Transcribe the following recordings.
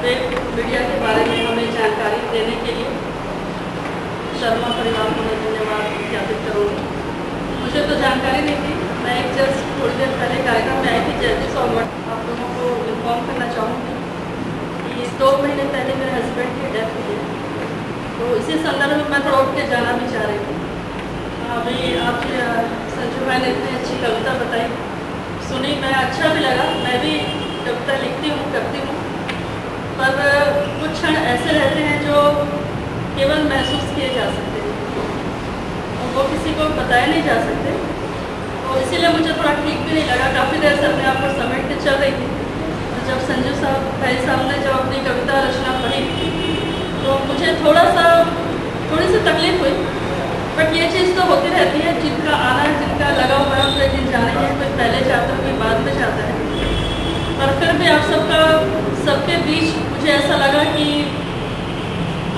Web media के बारे में हमें जानकारी देने के लिए शर्मा परिवार को मैं धन्यवाद ज्ञापित करूँगी। मुझे तो जानकारी नहीं थी, मैं एक जस्ट थोड़ी देर पहले कार्यक्रम में आई थी जैसे आप लोगों को इन्फॉर्म करना चाहूँगी कि 2 महीने पहले मेरे हस्बैंड की डेथ हुई है, तो इसी संदर्भ में मैं थोड़ा उठ के जाना भी चाह रही थी। अभी आप संजू भाई ने इतनी अच्छी कविता बताई, सुनी, मैं अच्छा भी लगा। मैं भी कविता लिखती हूँ, करती हूँ, पर कुछ क्षण ऐसे रहते हैं जो केवल महसूस किए जा सकते हैं और वो किसी को बताए नहीं जा सकते। तो इसीलिए मुझे थोड़ा ठीक भी नहीं लगा, काफ़ी देर से अपने आप को समेट के चल रही थी। तो जब संजू भाई साहब ने जब अपनी कविता रचना पढ़ी तो मुझे थोड़ी सी तकलीफ हुई, बट ये चीज़ तो होती रहती है, जिनका आना जिनका लगा हुआ है उनके दिन जाने हैं, कोई पहले जाता है कोई बाद में जाता है। पर फिर भी आप सबके बीच मुझे ऐसा लगा कि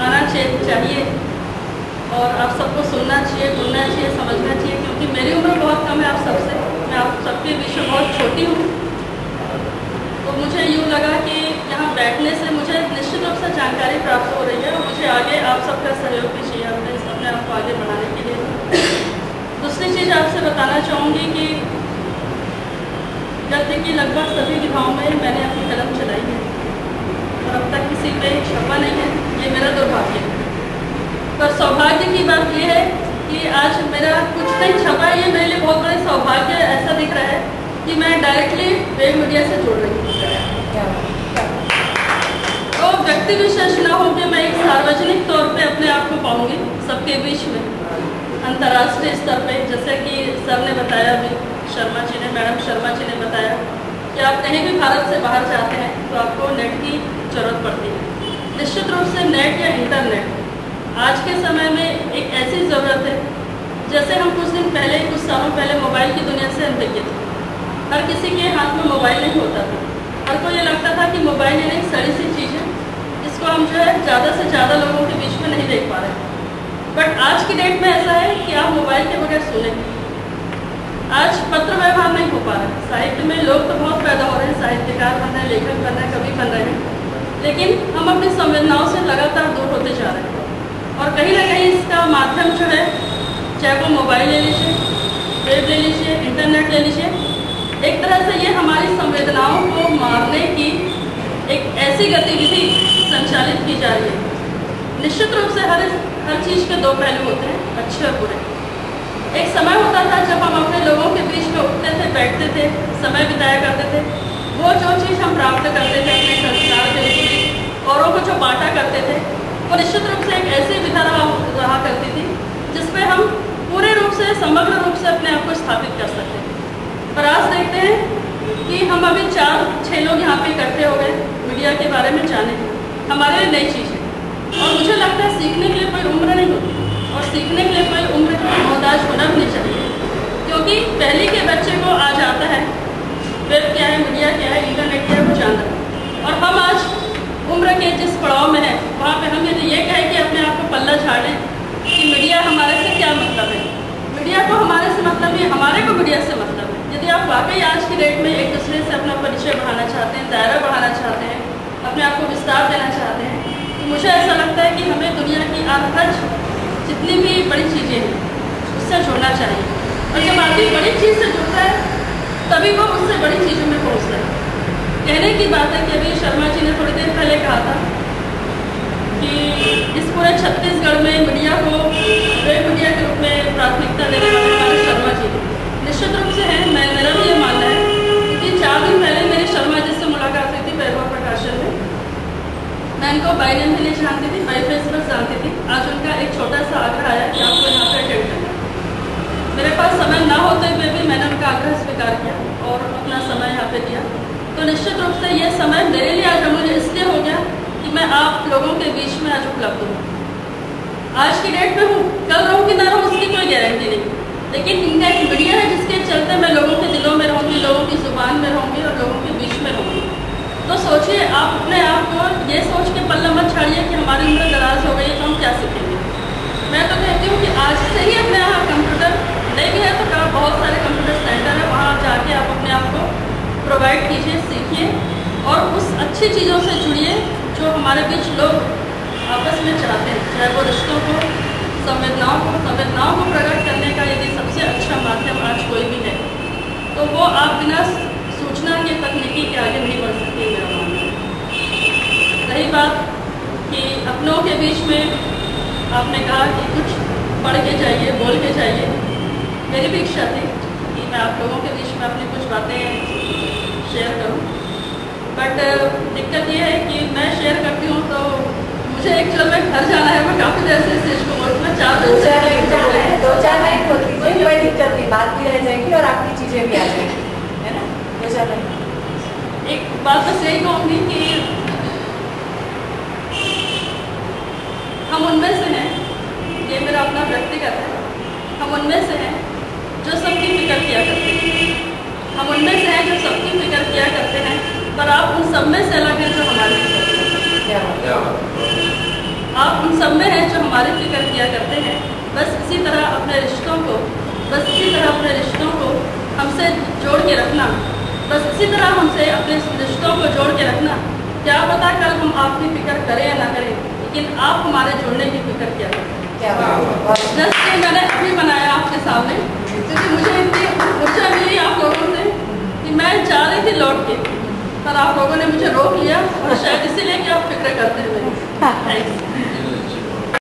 आना चाहिए और आप सबको सुनना चाहिए, बोलना चाहिए, समझना चाहिए, क्योंकि मेरी उम्र बहुत कम है आप सबसे, मैं आप सबके बीच में बहुत छोटी हूँ। तो मुझे यूँ लगा कि यहाँ बैठने से मुझे निश्चित रूप से जानकारी प्राप्त हो रही है और मुझे आगे आप सबका सहयोग भी चाहिए अपने आप को आगे बढ़ाने के लिए। दूसरी चीज़ आपसे बताना चाहूँगी कि गद्य की लगभग सभी विधाओं में मैंने अपनी कलम चलाई है और अब तक किसी पे छपा नहीं है, ये मेरा दुर्भाग्य है। पर सौभाग्य की बात यह है कि आज मेरा कुछ नहीं छपा, ये मेरे लिए बहुत बड़ा सौभाग्य ऐसा दिख रहा है कि मैं डायरेक्टली वेब मीडिया से जुड़ रही हूँ। तो व्यक्ति विशेष न हो के मैं एक सार्वजनिक तौर पे अपने आप को पाऊंगी सबके बीच में, अंतर्राष्ट्रीय स्तर पे, जैसे कि सर ने बताया अभी, मैडम शर्मा जी ने बताया कि आप कहीं भी भारत से बाहर जाते हैं तो आपको नेट की जरूरत पड़ती है। निश्चित रूप से नेट या इंटरनेट आज के समय में एक ऐसी ज़रूरत है, जैसे हम कुछ सालों पहले मोबाइल की दुनिया से अनभिज्ञ थे। हर किसी के हाथ में मोबाइल नहीं होता था, हर को ये लगता था कि मोबाइल ये एक सड़ी सी चीज़ है जिसको हम जो है ज़्यादा से ज़्यादा लोगों के बीच में नहीं देख पा रहे। बट आज की डेट में ऐसा है कि आप मोबाइल के बगैर सुने, आज पत्र व्यवहार नहीं हो पा रहा है। साहित्य में लोग तो बहुत पैदा हो रहे हैं, साहित्यकार बन रहे हैं, लेखक बन रहे हैं, कवि बन रहे हैं, लेकिन हम अपनी संवेदनाओं से लगातार दूर होते जा रहे हैं। और कहीं ना कहीं इसका माध्यम जो है, चाहे वो मोबाइल ले लीजिए, वेब ले लीजिए, इंटरनेट ले लीजिए, एक तरह से ये हमारी संवेदनाओं को मारने की एक ऐसी गतिविधि संचालित की जा रही है। निश्चित रूप से हर चीज़ के 2 पहलू होते हैं, अच्छे और बुरे। एक समय होता था जब हम अपने लोगों के बीच में उठते थे, बैठते थे, समय बिताया करते थे, वो जो चीज़ हम प्राप्त करते थे अपने संस्कार के रूप में, औरों को जो बांटा करते थे, वो निश्चित रूप से एक ऐसी विधा रहा करती थी जिसमें हम पूरे रूप से, समग्र रूप से अपने आप को स्थापित कर सकते थे। पर आज देखते हैं कि हम अभी 4-6 लोग यहाँ पे इकट्ठे हो गए मीडिया के बारे में जाने, हमारे लिए नई चीज़ है। और मुझे लगता है सीखने के लिए कोई उम्र नहीं होती और सीखने के लिए कोई उम्र की मोहताज होना भी नहीं चाहिए, क्योंकि पहले के बच्चे को आज आता है वेब क्या है, मीडिया क्या है, इंटरनेट क्या है, वो जानता है। और हम आज उम्र के जिस पड़ाव में है वहाँ पे हम यदि ये कहें कि अपने आप को पल्ला झाड़ें कि मीडिया हमारे से क्या मतलब है, मीडिया को हमारे से मतलब है, हमारे को मीडिया से मतलब है। यदि आप वाकई आज की डेट में एक दूसरे से अपना परिचय बढ़ाना चाहते हैं, दायरा बढ़ाना चाहते हैं, अपने आप को विस्तार देना चाहते हैं, तो मुझे ऐसा लगता है कि हमें दुनिया की हर जितनी भी बड़ी चीज़ें हैं उससे जुड़ना चाहिए। और जब आदमी बड़ी चीज़ से जुड़ता है तभी वो उससे बड़ी चीज़ों में पहुँचता है। कहने की बात है कि अभी शर्मा जी ने थोड़ी देर पहले कहा था कि इस पूरे छत्तीसगढ़ में मीडिया को वेब मीडिया के रूप में प्राथमिकता देने वाले हमारे शर्मा जी निश्चित रूप से हैं। मेरा भी ये मानना है, क्योंकि 4 दिन पहले मेरी शर्मा जी से मुलाकात हुई थी वैभव प्रकाशन में। मैं इनको बाई नेम भी नहीं जानती थी, बाई फेस पर जानती थी। आज उनका एक छोटा सा आग्रह आया कि आपको यहाँ पर अटेंड करना। मेरे पास समय ना होते हुए भी मैंने उनका आग्रह स्वीकार किया और अपना समय यहाँ पे दिया। तो निश्चित रूप से ये समय मेरे लिए आज मुझे इसलिए हो गया कि मैं आप लोगों के बीच में आज उपलब्ध हूँ। आज की डेट में हूँ, कल रहूँ कि ना रहूँ उसकी कोई गारंटी नहीं, लेकिन इनका एक मीडिया है जिसके चलते मैं लोगों के दिलों में रहूँगी, लोगों की जुबान में रहूँगी और लोगों के बीच में रहूँगी। तो सोचिए, आप अपने आप को ये सोच के पल्ला मत छाड़िए कि हमारी उम्र दराज हो गई है तो हम क्या सीखेंगे। मैं तो कहती हूँ कि आज से ही अपने यहाँ कंप्यूटर नहीं भी है तो बहुत सारे कंप्यूटर सेंटर है, वहाँ जाके आप अपने आप को प्रोवाइड कीजिए, सीखिए और उस अच्छी चीज़ों से जुड़िए जो हमारे बीच लोग आपस में चाहते हैं, चाहे वो रिश्तों को, संवेदनाओं को प्रकट करने का यदि सबसे अच्छा माध्यम आज कोई भी है, तो वो आप बिना सूचना के तकनीकी के आगे नहीं बढ़ सकती, मेरा मानना है। रही बात कि अपनों के बीच में आपने कहा कि कुछ पढ़ के जाइए, बोल के जाइए, मेरी भी इच्छा थी कि मैं आप लोगों के बीच में अपनी कुछ बातें शेयर करूं, बट दिक्कत ये है कि मैं शेयर करती हूँ तो मुझे एक्चुअल में घर जाना है। मैं काफ़ी देर से इस चीज़ को बोलती हूँ, 4 दिन से 2-4 लाइन होती, कोई दिक्कत नहीं, बात भी रह जाएगी और आपकी चीज़ें भी आ जाएंगी, है ना। 2-4 लाइन। एक बात बस यही कहूँगी कि हम उनमें से हैं, ये मेरा अपना व्यक्तिगत है, हम उनमें से हैं जो सबकी फिक्र किया करते हैं, हम उनमें से हैं जो सबकी फिक्र किया करते हैं, पर आप उन सब में से अलग हैं जो हमारी आप उन सब में हैं जो हमारी फिक्र किया करते हैं। बस इसी तरह अपने रिश्तों को हमसे जोड़ के रखना, बस इसी तरह हमसे अपने रिश्तों को जोड़ के रखना। क्या पता कल हम आपकी फिक्र करें या ना करें, लेकिन आप हमारे जुड़ने की फिक्र किया करते। जैसे मैंने अभी बनाया आपके सामने, क्योंकि मुझे इतनी ऊर्जा मिली आप लोगों से कि मैं जा रही थी लौट के, पर आप लोगों ने मुझे रोक लिया और शायद इसीलिए कि आप फिक्र करते हुए। थैंक्स।